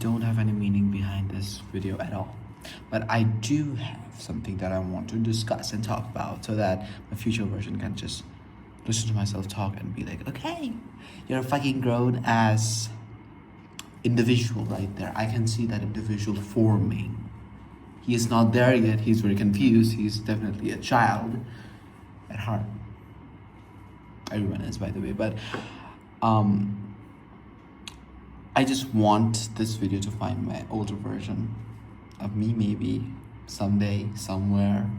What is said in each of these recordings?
don't have any meaning behind this video at all, but I do have something that I want to discuss and talk about so that my future version can just listen to myself talk and be like, okay, you're a fucking grown ass individual right there. I can see that individual forming. He is not there yet. He's very confused. He's definitely a child at heart. Everyone is, by the way, but I just want this video to find my older version of me, maybe someday, somewhere,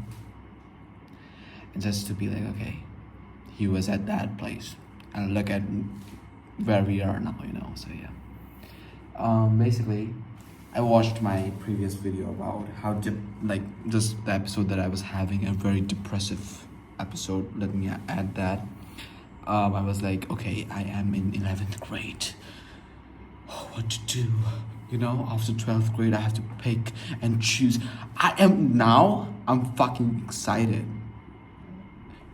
and just to be like, okay, he was at that place, and look at where we are now, you know. So yeah, basically, I watched my previous video about how just the episode that I was having, a very depressive episode. Let me add that. I was like, okay, I am in 11th grade. What to do? You know, after 12th grade, I have to pick and choose. I'm fucking excited.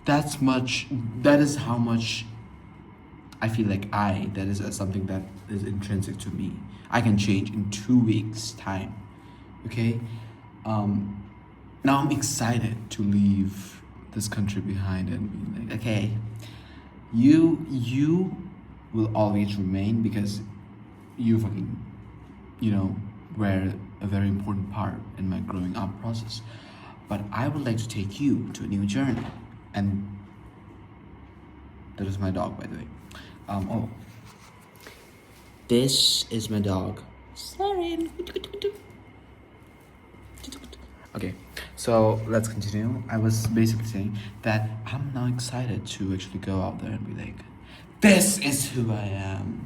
That is how much I feel like that is something that is intrinsic to me. I can change in 2 weeks' time. Okay? Now I'm excited to leave this country behind and be like, okay, you will always remain because you fucking, were a very important part in my growing up process. But I would like to take you to a new journey. And that is my dog, by the way. This is my dog. Sorry. Okay, so let's continue. I was basically saying that I'm now excited to actually go out there and be like, this is who I am.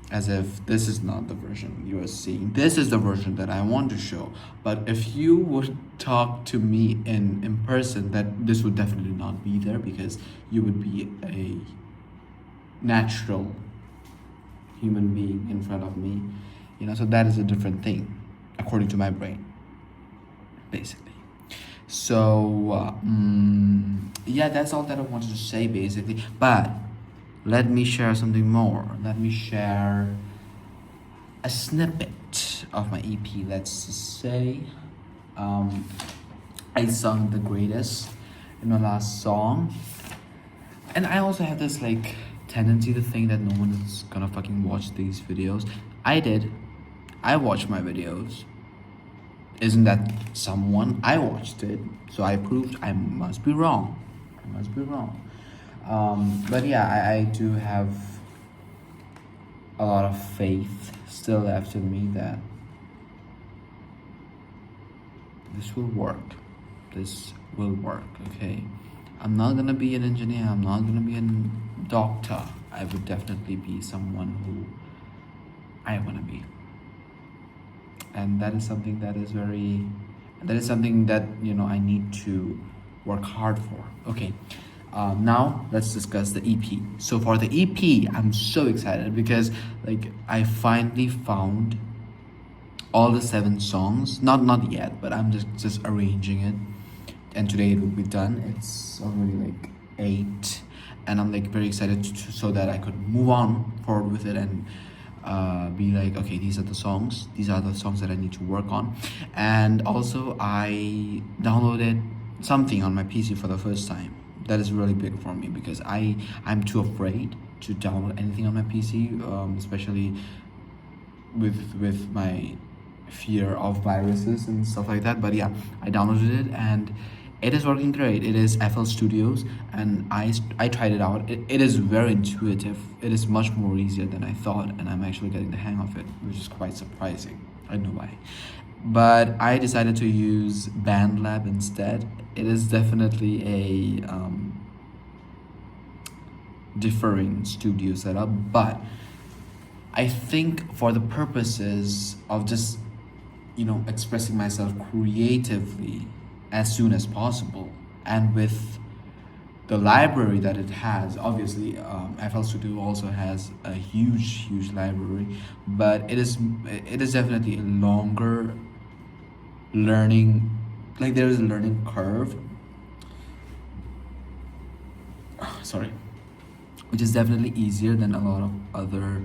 As if this is not the version you are seeing. This is the version that I want to show. But if you would talk to me in person, that this would definitely not be there, because you would be a natural human being in front of me. So that is a different thing, according to my brain, basically. So, yeah, that's all that I wanted to say, basically. But let me share something more. Let me share a snippet of my EP. Let's just say I sung The Greatest in my last song. And I also have this tendency to think that no one is gonna fucking watch these videos. I did. I watched my videos. Isn't that someone? I watched it. So I proved I must be wrong. But yeah, I do have a lot of faith still left in me that this will work. Okay? I'm not gonna be an engineer. I'm not gonna be a doctor. I would definitely be someone who I wanna be. And that is something that is I need to work hard for. Okay. Now let's discuss the EP. So for the EP, I'm so excited because I finally found all the 7 songs. Not yet, but I'm just arranging it. And today it will be done. It's already 8, and I'm very excited so that I could move on forward with it and be okay, these are the songs that I need to work on. And also I downloaded something on my PC for the first time. That is really big for me because I'm too afraid to download anything on my PC, especially with my fear of viruses and stuff like that. But yeah, I downloaded it and it is working great. It is FL Studios, and I tried it out. It is very intuitive. It is much more easier than I thought, and I'm actually getting the hang of it, which is quite surprising. I don't know why. But I decided to use BandLab instead. It is definitely a differing studio setup, but I think for the purposes of just expressing myself creatively as soon as possible, and with the library that it has, obviously FL Studio also has a huge library, but it is definitely a longer learning, there is a learning curve, which is definitely easier than a lot of other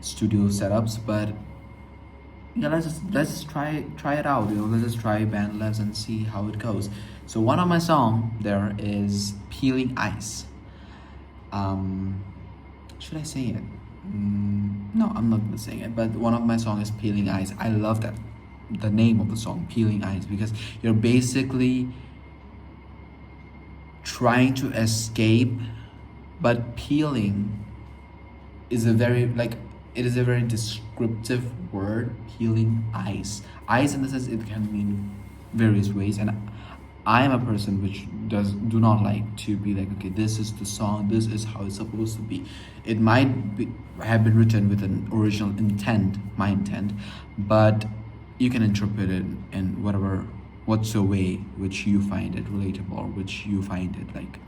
studio setups. But yeah, let's try it out. You know, let's just try BandLabs and see how it goes. So one of my song there is Peeling Ice. Should I sing it? No, I'm not gonna sing it. But one of my song is Peeling Ice. I love that, the name of the song, Peeling Ice, because you're basically trying to escape, but peeling is a very like it is a very descriptive word. Peeling ice, ice in the sense it can mean various ways, and I am a person which do not like to be like, okay, this is the song, this is how it's supposed to be. It might have been written with an original intent, my intent, but you can interpret it in what's a way which you find it relatable, or which you find it like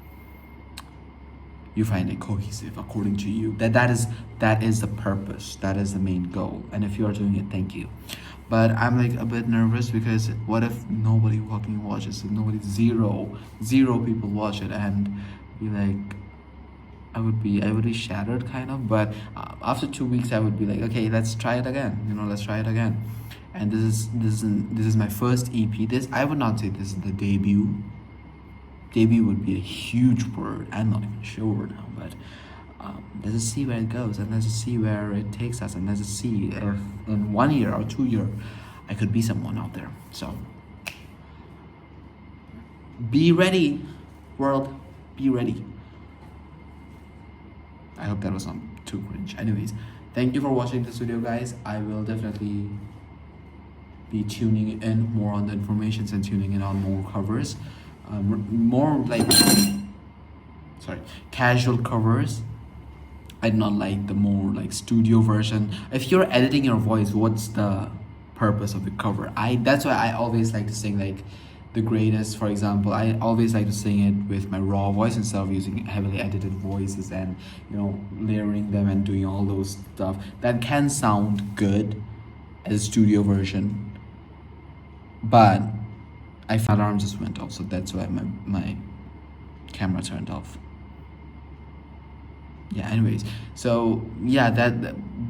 you find it cohesive according to you. That is the purpose, that is the main goal. And if you are doing it, thank you. But I'm like a bit nervous because what if nobody fucking watches it? Nobody, zero people watch it, and be like, I would be shattered kind of. But after 2 weeks, I would be like, okay, let's try it again. You know, let's try it again. And this is my first EP. This, I would not say this is the debut. Debut would be a huge word. I'm not even sure now, but let's just see where it goes, and let's just see where it takes us, and let's just see if in 1 year or 2 year I could be someone out there. So be ready, world, be ready. I hope that was not too cringe. Anyways, thank you for watching this video, guys. I will definitely be tuning in more on the informations and tuning in on more covers, more like casual covers. I do not like the more like studio version. If you're editing your voice, what's the purpose of the cover? That's why I always like to sing like The Greatest, for example. I always like to sing it with my raw voice instead of using heavily edited voices and, you know, layering them and doing all those stuff. That can sound good as a studio version, but I found alarm just went off, so that's why my camera turned off. Yeah, anyways, so yeah,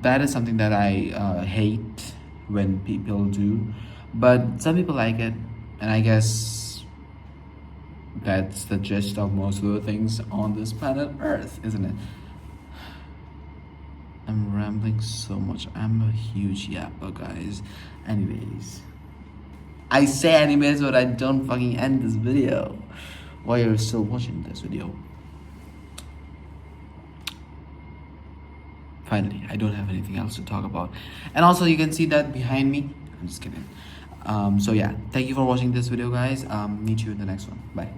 that is something that I hate when people do, but some people like it, and I guess that's the gist of most of the things on this planet Earth, isn't it? I'm rambling so much. I'm a huge yapper, guys. Anyways, I say anyways, but I don't fucking end this video. Why are you still watching this video? Finally, I don't have anything else to talk about. And also, you can see that behind me. I'm just kidding. So yeah, thank you for watching this video, guys. Meet you in the next one. Bye.